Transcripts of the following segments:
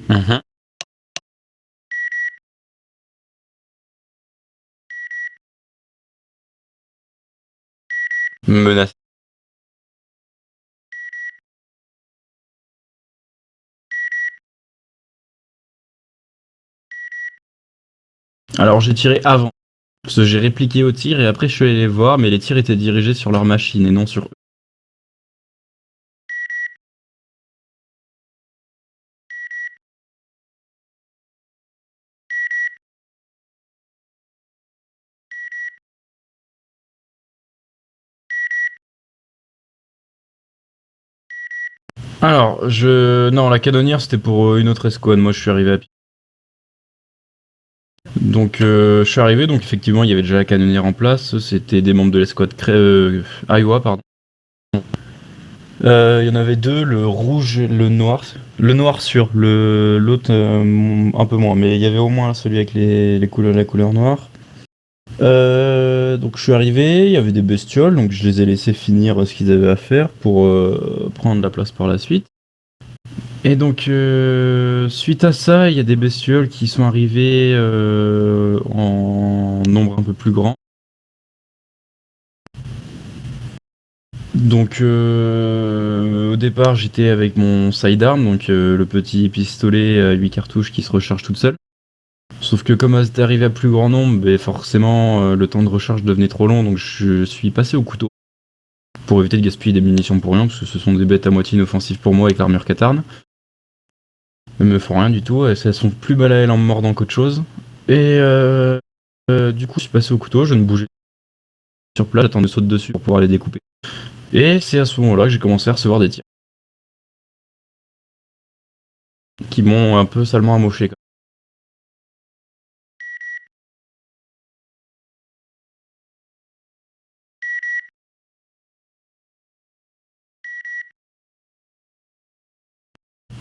Mhm. Menace. Alors j'ai tiré avant, parce que j'ai répliqué au tir et après je suis allé les voir, mais les tirs étaient dirigés sur leur machine et non sur eux. Alors, non, la canonnière c'était pour une autre escouade, moi je suis arrivé à pied. Donc je suis arrivé, donc effectivement il y avait déjà la canonnière en place, c'était des membres de l'escouade Iowa, pardon. Il y en avait deux, le rouge et le noir. Le noir sûr, l'autre un peu moins, mais il y avait au moins celui avec les couleurs, la couleur noire. Donc je suis arrivé, il y avait des bestioles, donc je les ai laissés finir ce qu'ils avaient à faire pour prendre la place par la suite. Et donc suite à ça, il y a des bestioles qui sont arrivées en nombre un peu plus grand. Donc au départ j'étais avec mon sidearm, donc le petit pistolet à 8 cartouches qui se recharge toute seule. Sauf que comme c'était arrivé à plus grand nombre, ben forcément le temps de recharge devenait trop long, donc je suis passé au couteau pour éviter de gaspiller des munitions pour rien, parce que ce sont des bêtes à moitié inoffensives pour moi avec l'armure Katarn. Elles me font rien du tout, elles sont plus balles à elles en me mordant qu'autre chose. Et du coup je suis passé au couteau, je ne bougeais sur place, j'attendais de sauter dessus pour pouvoir les découper. Et c'est à ce moment-là que j'ai commencé à recevoir des tirs, qui m'ont un peu salement amoché.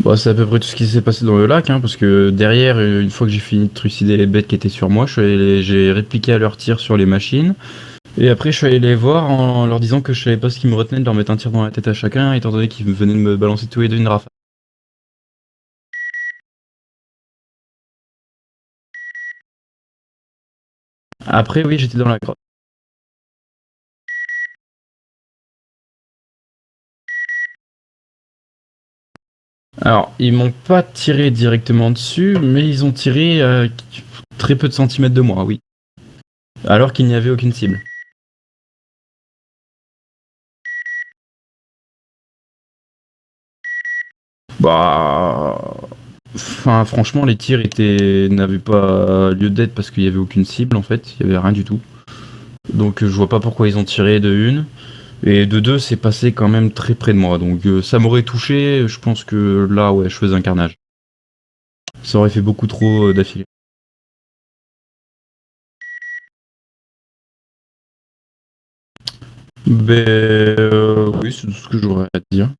Bah, c'est à peu près tout ce qui s'est passé dans le lac, hein, parce que derrière, une fois que j'ai fini de trucider les bêtes qui étaient sur moi, j'ai répliqué à leur tir sur les machines. Et après, je suis allé les voir en leur disant que je savais pas ce qui me retenait de leur mettre un tir dans la tête à chacun, étant donné qu'ils venaient de me balancer tous les deux une rafale. Après, oui, j'étais dans la grotte. Alors, ils m'ont pas tiré directement dessus, mais ils ont tiré très peu de centimètres de moi, oui. Alors qu'il n'y avait aucune cible. Bah. Enfin, franchement, les tirs n'avaient pas lieu d'être parce qu'il y avait aucune cible en fait, il y avait rien du tout. Donc je vois pas pourquoi ils ont tiré de une. Et de deux, c'est passé quand même très près de moi. Donc ça m'aurait touché, je pense que là, ouais, je faisais un carnage. Ça aurait fait beaucoup trop d'affilée. Ben oui, c'est tout ce que j'aurais à dire.